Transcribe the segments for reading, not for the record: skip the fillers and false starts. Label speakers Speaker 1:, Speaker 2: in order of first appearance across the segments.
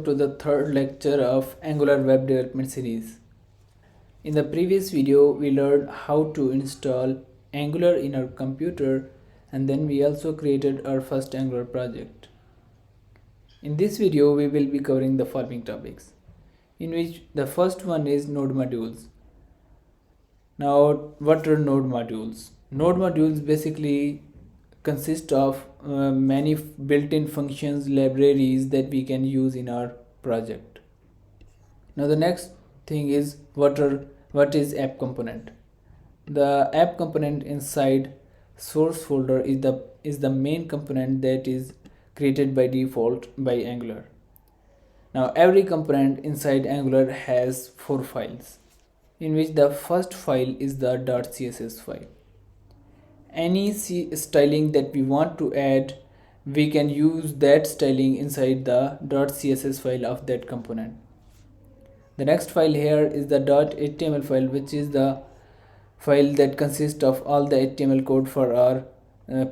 Speaker 1: To the third lecture of Angular web development series. In the previous video we learned how to install Angular in our computer, and then we also created our first Angular project. In this video we will be covering the following topics, in which the first one is node modules. Now, what are node modules? Node modules basically consist of many built-in functions, libraries that we can use in our project. Now the next thing is what is app component. The app component inside source folder is the main component that is created by default by Angular. Now every component inside Angular has 4 files, in which the first file is the .css file. Any styling that we want to add, we can use that styling inside the .css file of that component. The next file here is the .html file, which is the file that consists of all the HTML code for our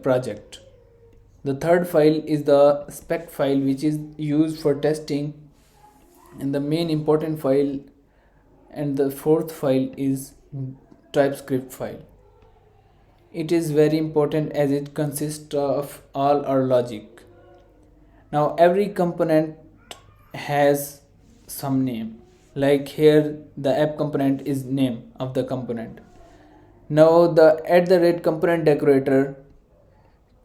Speaker 1: project. The third file is the spec file, which is used for testing, and the main important file. And the fourth file is TypeScript file. It is very important as it consists of all our logic. Now every component has some name, like here the app component is name of the component. Now the @component decorator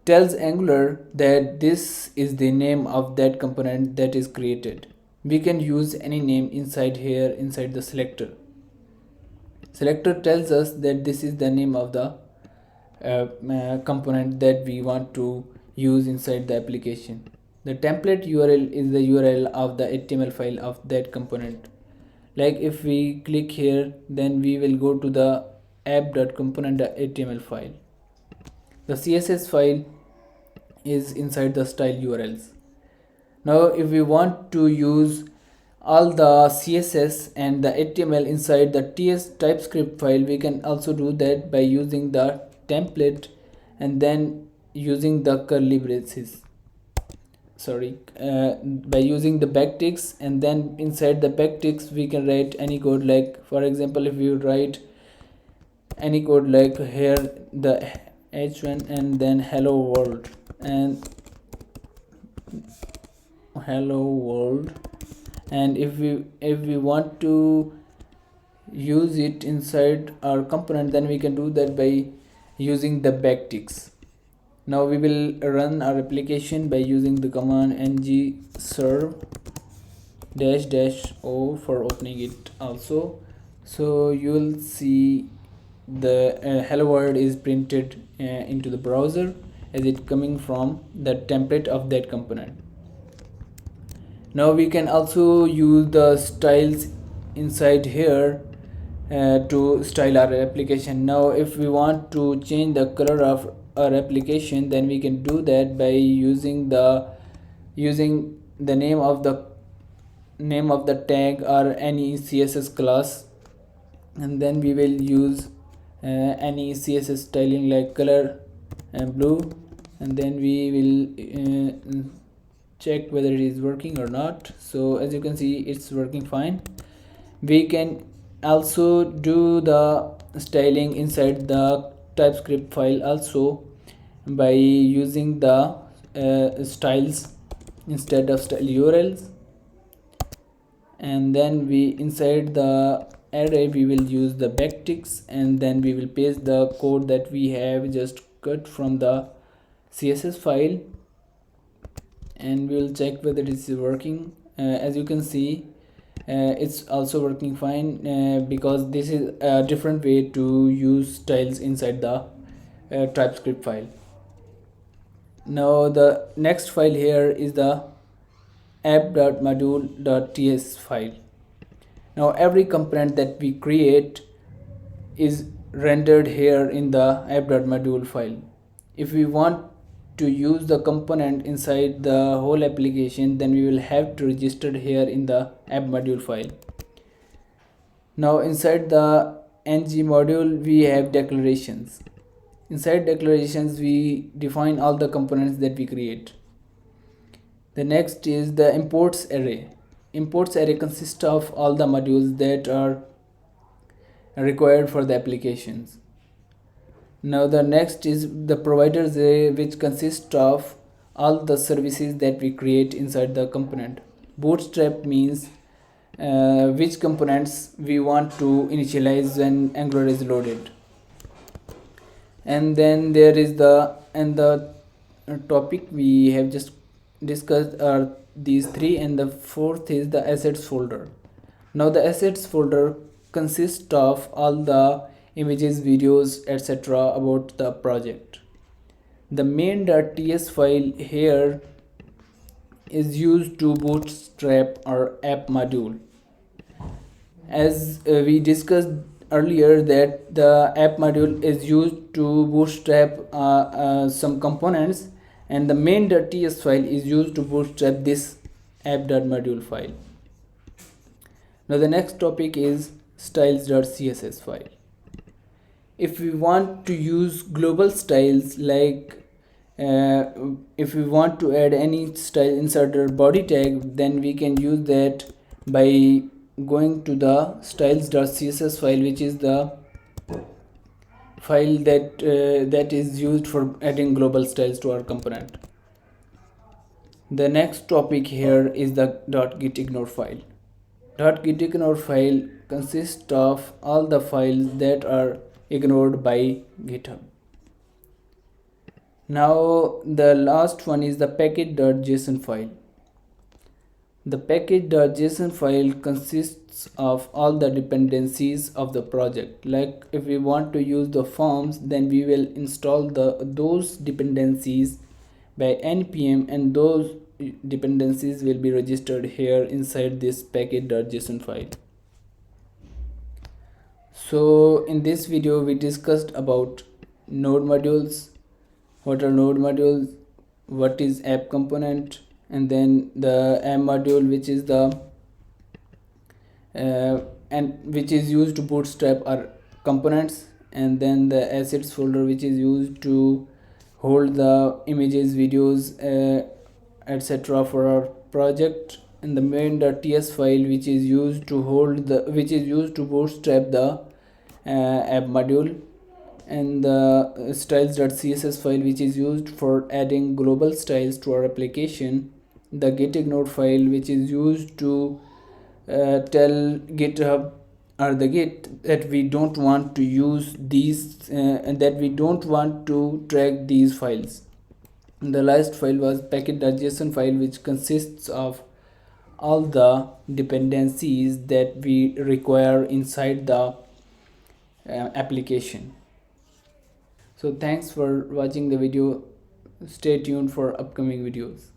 Speaker 1: tells Angular that this is the name of that component that is created. We can use any name inside here, inside the selector. Selector tells us that this is the name of the component that we want to use inside the application. The template URL is the URL of the HTML file of that component. Like if we click here, then we will go to the app.component.html file. The CSS file is inside the style URLs. Now if we want to use all the CSS and the HTML inside the TS TypeScript file, we can also do that by using the template and then using the curly braces, by using the backticks, and then inside the backticks we can write any code. Like for example, if you write any code like here the h1 and then hello world and if we want to use it inside our component, then we can do that by using the backticks. Now we will run our application by using the command ng serve --o for opening it also. So you will see the hello world is printed into the browser as it coming from the template of that component. Now we can also use the styles inside here to style our application. Now if we want to change the color of our application, then we can do that by using the name of the tag or any CSS class, and then we will use any CSS styling like color and blue, and then we will check whether it is working or not. So as you can see, it's working fine. We can also do the styling inside the TypeScript file also by using the styles instead of style URLs, and then we inside the array we will use the backticks, and then we will paste the code that we have just cut from the CSS file, and we will check whether it is working. As you can see, it's also working fine because this is a different way to use styles inside the TypeScript file. Now the next file here is the app.module.ts file. Now every component that we create is rendered here in the app.module file. If we want to use the component inside the whole application, then we will have to register here in the app module file. Now inside the ng module we have declarations. Inside declarations we define all the components that we create. The next is the imports array. imports array consists of all the modules that are required for the applications. Now the next is the providers array, which consists of all the services that we create inside the component. Bootstrap means which components we want to initialize when Angular is loaded. And then there is the topic we have just discussed are these three, and the fourth is the assets folder. Now the assets folder consists of all the images, videos, etc. about the project. The main.ts file here is used to bootstrap our app module. As we discussed earlier, that the app module is used to bootstrap some components, and the main.ts file is used to bootstrap this app.module file. Now the next topic is styles.css file. If we want to use global styles, like if we want to add any style inside our body tag, then we can use that by going to the styles.css file, which is the file that is used for adding global styles to our component. The next topic here is the .gitignore file. .gitignore file consists of all the files that are ignored by GitHub. Now the last one is the package.json file. The package.json file consists of all the dependencies of the project. Like if we want to use the forms, then we will install those dependencies by npm, and those dependencies will be registered here inside this package.json file. So in this video we discussed about node modules, what are node modules, what is app component, and then the m module, which is the and which is used to bootstrap our components, and then the assets folder, which is used to hold the images, videos, etc. for our project, and the main.ts file, which is used to bootstrap the app module, and the styles.css file, which is used for adding global styles to our application, the gitignore file, which is used to tell GitHub or the Git that we don't want to use these and that we don't want to track these files. And the last file was package.json file, which consists of all the dependencies that we require inside the application. So thanks for watching the video. Stay tuned for upcoming videos.